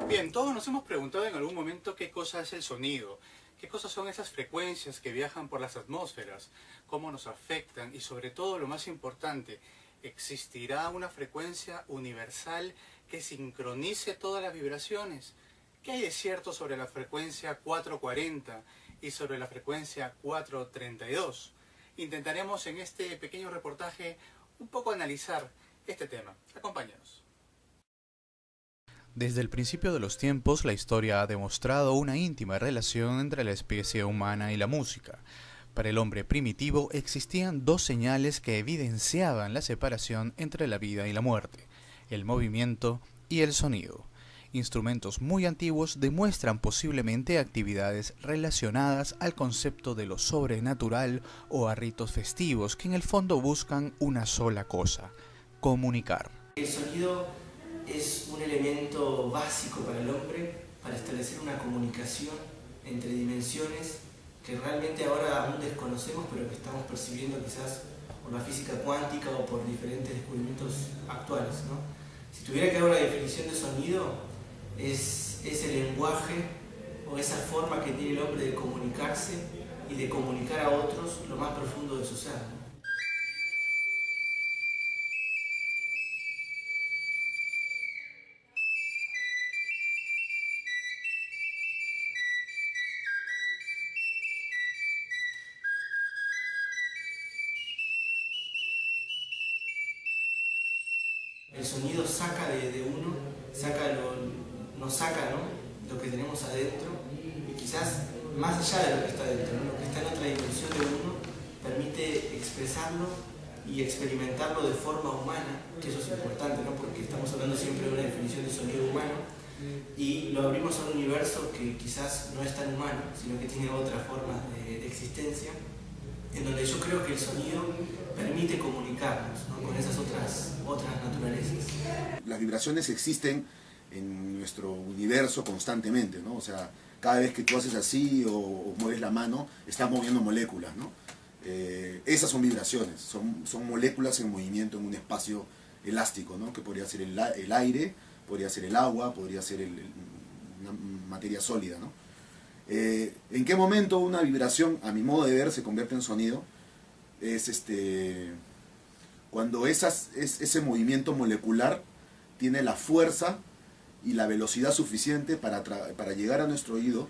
Bien, todos nos hemos preguntado en algún momento qué cosa es el sonido, qué cosas son esas frecuencias que viajan por las atmósferas, cómo nos afectan y sobre todo lo más importante, ¿existirá una frecuencia universal que sincronice todas las vibraciones? ¿Qué hay de cierto sobre la frecuencia 440 y sobre la frecuencia 432? Intentaremos en este pequeño reportaje un poco analizar este tema. Acompáñanos. Desde el principio de los tiempos, la historia ha demostrado una íntima relación entre la especie humana y la música. Para el hombre primitivo existían dos señales que evidenciaban la separación entre la vida y la muerte: el movimiento y el sonido. Instrumentos muy antiguos demuestran posiblemente actividades relacionadas al concepto de lo sobrenatural o a ritos festivos que en el fondo buscan una sola cosa: comunicar. El sonido es un elemento básico para el hombre para establecer una comunicación entre dimensiones que realmente ahora aún desconocemos, pero que estamos percibiendo quizás por la física cuántica o por diferentes descubrimientos actuales, ¿no? Si tuviera que dar una definición de sonido, es ese lenguaje o esa forma que tiene el hombre de comunicarse y de comunicar a otros lo más profundo de su ser, ¿no? El sonido saca de uno, nos saca, ¿no?, lo que tenemos adentro, y quizás más allá de lo que está adentro, ¿no?, lo que está en otra dimensión de uno, permite expresarlo y experimentarlo de forma humana, que eso es importante, ¿no?, porque estamos hablando siempre de una definición de sonido humano, y lo abrimos a un universo que quizás no es tan humano, sino que tiene otra forma de existencia, en donde yo creo que el sonido permite comunicarnos, ¿no?, con esas otras naturalezas. Las vibraciones existen en nuestro universo constantemente, ¿no? O sea, cada vez que tú haces así o mueves la mano, estás moviendo moléculas, ¿no? Esas son vibraciones, son moléculas en movimiento en un espacio elástico, ¿no? Que podría ser el aire, podría ser el agua, podría ser una materia sólida, ¿no? ¿En qué momento una vibración, a mi modo de ver, se convierte en sonido? Es cuando ese movimiento molecular tiene la fuerza y la velocidad suficiente para llegar a nuestro oído,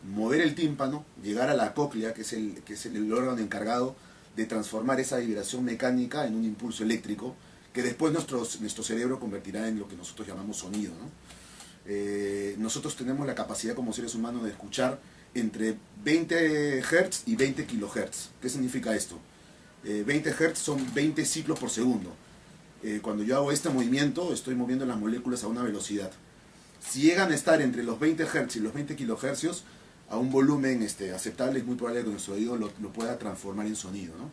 mover el tímpano, llegar a la cóclea, que es el órgano encargado de transformar esa vibración mecánica en un impulso eléctrico, que después nuestro cerebro convertirá en lo que nosotros llamamos sonido, ¿no? Nosotros tenemos la capacidad como seres humanos de escuchar entre 20 Hz y 20 kHz. ¿Qué significa esto? 20 Hz son 20 ciclos por segundo. Cuando yo hago este movimiento, estoy moviendo las moléculas a una velocidad. Si llegan a estar entre los 20 Hz y los 20 kHz, a un volumen aceptable, es muy probable que nuestro oído lo pueda transformar en sonido, ¿no?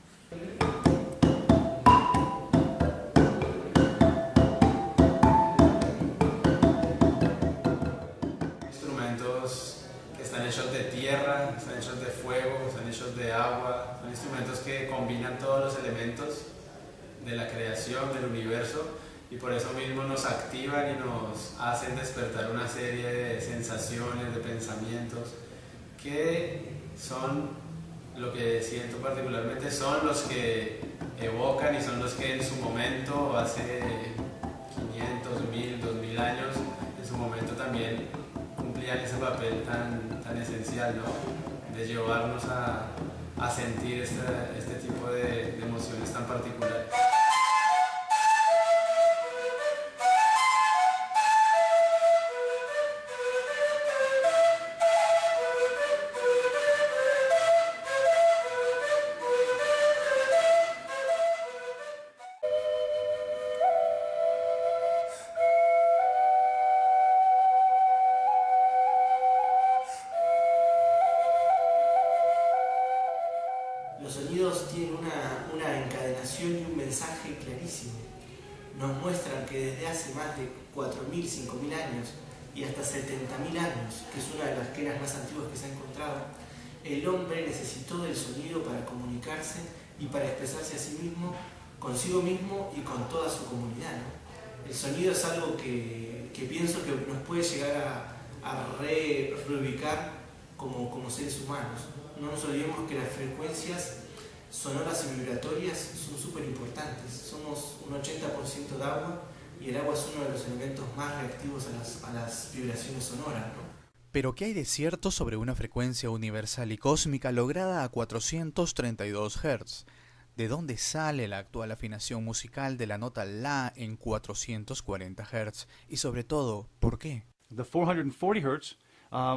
Están hechos de tierra, están hechos de fuego, están hechos de agua, son instrumentos que combinan todos los elementos de la creación, del universo, y por eso mismo nos activan y nos hacen despertar una serie de sensaciones, de pensamientos, que son, lo que siento particularmente, son los que evocan y son los que en su momento, hace 500, 1000, 2000 años, en su momento también cumplían ese papel tan esencial, ¿no?, de llevarnos a sentir este tipo de emociones tan particulares. Los sonidos tienen una encadenación y un mensaje clarísimo. Nos muestran que desde hace más de 4.000, 5.000 años y hasta 70.000 años, que es una de las quenas más antiguas que se ha encontrado, el hombre necesitó del sonido para comunicarse y para expresarse a sí mismo, consigo mismo y con toda su comunidad, ¿no? El sonido es algo que pienso que nos puede llegar a reubicar como seres humanos. No nos olvidemos que las frecuencias sonoras y vibratorias son súper importantes. Somos un 80% de agua y el agua es uno de los elementos más reactivos a las vibraciones sonoras, ¿no? Pero ¿qué hay de cierto sobre una frecuencia universal y cósmica lograda a 432 Hz? ¿De dónde sale la actual afinación musical de la nota La en 440 Hz? Y sobre todo, ¿por qué? The 440 Hz,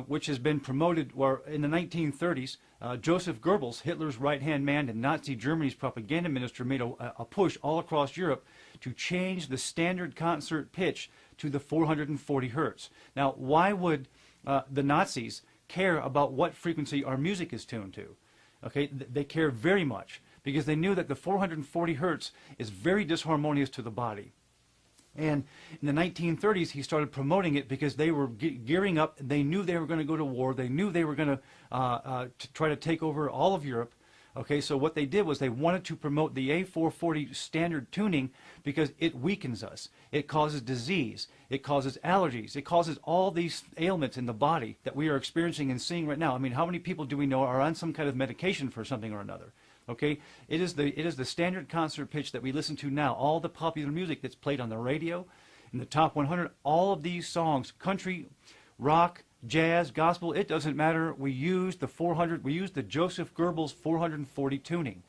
which has been promoted, or in the 1930s, Joseph Goebbels, Hitler's right-hand man and Nazi Germany's propaganda minister, made a push all across Europe to change the standard concert pitch to the 440 Hz. Now, why would the Nazis care about what frequency our music is tuned to? Okay, they care very much because they knew that the 440 Hz is very disharmonious to the body. And in the 1930s, he started promoting it because they were gearing up. They knew they were going to go to war. They knew they were going to try to take over all of Europe. Okay, so what they did was they wanted to promote the A440 standard tuning because it weakens us. It causes disease. It causes allergies. It causes all these ailments in the body that we are experiencing and seeing right now. I mean, how many people do we know are on some kind of medication for something or another? Okay, it is the standard concert pitch that we listen to now. All the popular music that's played on the radio, in the top 100, all of these songs, country, rock, jazz, gospel, it doesn't matter. We use the Joseph Goebbels 440 tuning.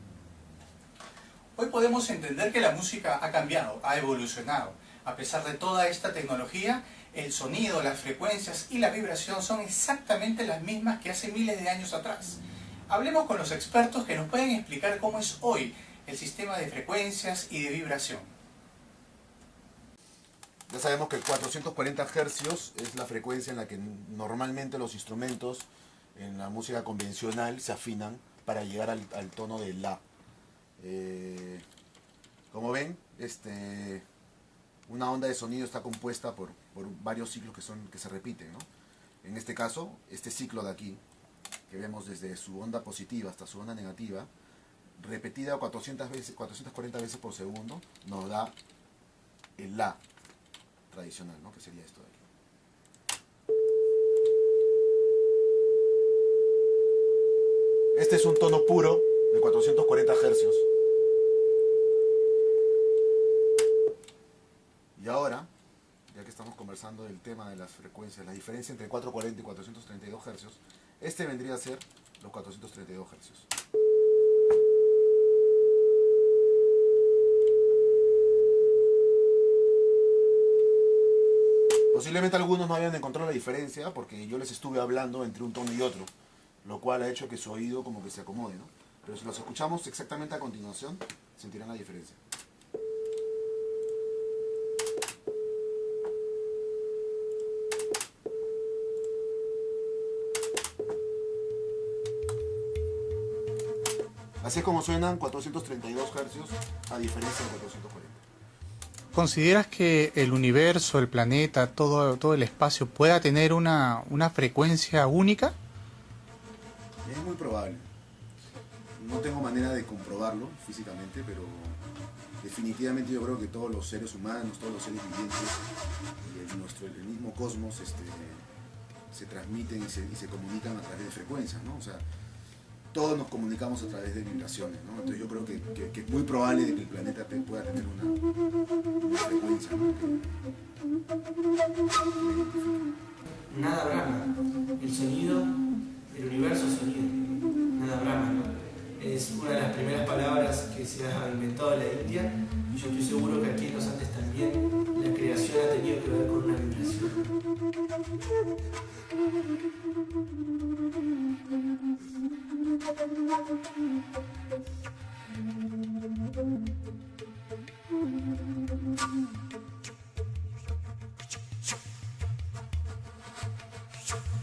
Hoy podemos entender que la música ha cambiado, ha evolucionado. A pesar de toda esta tecnología, el sonido, las frecuencias y la vibración son exactamente las mismas que hace miles de años atrás. Hablemos con los expertos que nos pueden explicar cómo es hoy el sistema de frecuencias y de vibración. Ya sabemos que 440 Hz es la frecuencia en la que normalmente los instrumentos en la música convencional se afinan para llegar al tono de La. Como ven, una onda de sonido está compuesta por varios ciclos que se repiten, ¿no? En este caso, este ciclo de aquí, que vemos desde su onda positiva hasta su onda negativa, repetida 440 veces por segundo, nos da el La tradicional, ¿no? Que sería esto de aquí. Este es un tono puro de 440 hercios. Y ahora, ya que estamos conversando del tema de las frecuencias, la diferencia entre 440 y 432 hercios, este vendría a ser los 432 hercios. Posiblemente algunos no hayan encontrado la diferencia porque yo les estuve hablando entre un tono y otro, lo cual ha hecho que su oído como que se acomode, ¿no? Pero si los escuchamos exactamente a continuación, sentirán la diferencia. Así es como suenan 432 hercios a diferencia de 440. ¿Consideras que el universo, el planeta, todo el espacio pueda tener una frecuencia única? Es muy probable. No tengo manera de comprobarlo físicamente, pero definitivamente yo creo que todos los seres humanos, todos los seres vivientes y el mismo cosmos se transmiten y se comunican a través de frecuencias, ¿no? O sea, todos nos comunicamos a través de vibraciones, ¿no? Entonces yo creo que es muy probable de que el planeta pueda tener una frecuencia, ¿no? Nada brama. El sonido, el universo es sonido. Nada brama, ¿no? Es una de las primeras palabras que se ha inventado en la India y yo estoy seguro que aquí en los Andes también la creación ha tenido que ver con una vibración.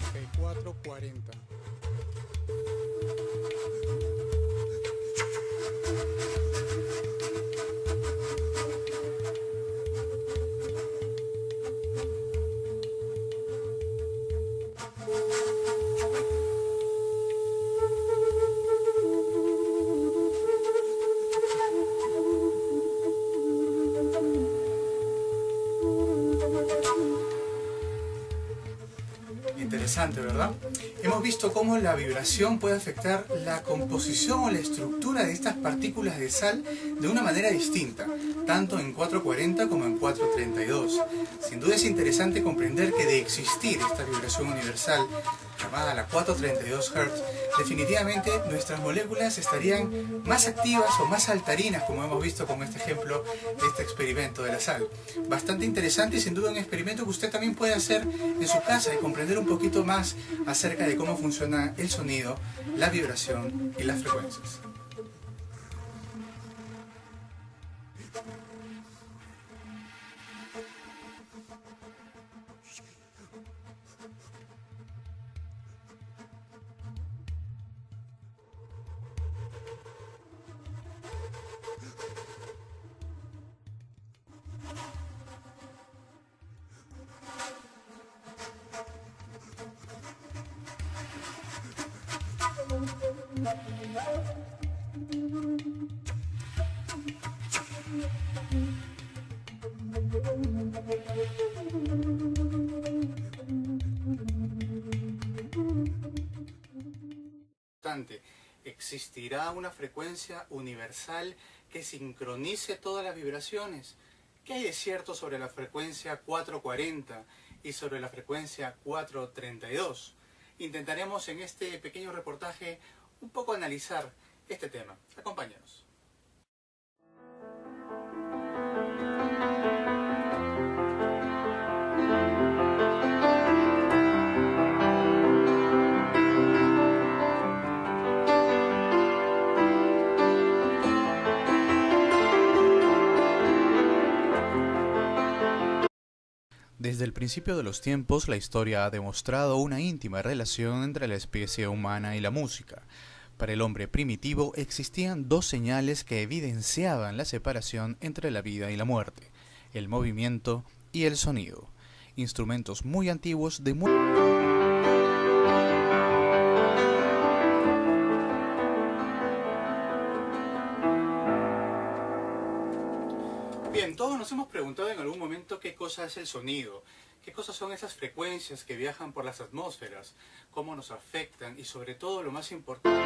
Ok, 440. Interesante, ¿verdad? Hemos visto cómo la vibración puede afectar la composición o la estructura de estas partículas de sal de una manera distinta, tanto en 440 como en 432. Sin duda es interesante comprender que de existir esta vibración universal, llamada la 432 Hz, definitivamente nuestras moléculas estarían más activas o más saltarinas, como hemos visto con este ejemplo de este experimento de la sal. Bastante interesante y sin duda un experimento que usted también puede hacer en su casa y comprender un poquito más acerca de cómo funciona el sonido, la vibración y las frecuencias. ¿Existirá una frecuencia universal que sincronice todas las vibraciones? ¿Qué hay de cierto sobre la frecuencia 440 y sobre la frecuencia 432? Intentaremos en este pequeño reportaje un poco analizar este tema. Acompáñanos. Desde el principio de los tiempos, la historia ha demostrado una íntima relación entre la especie humana y la música. Para el hombre primitivo existían dos señales que evidenciaban la separación entre la vida y la muerte: el movimiento y el sonido. Instrumentos muy antiguos de Bien, todos nos hemos preguntado en algún momento qué cosa es el sonido, qué cosas son esas frecuencias que viajan por las atmósferas, cómo nos afectan y sobre todo lo más importante.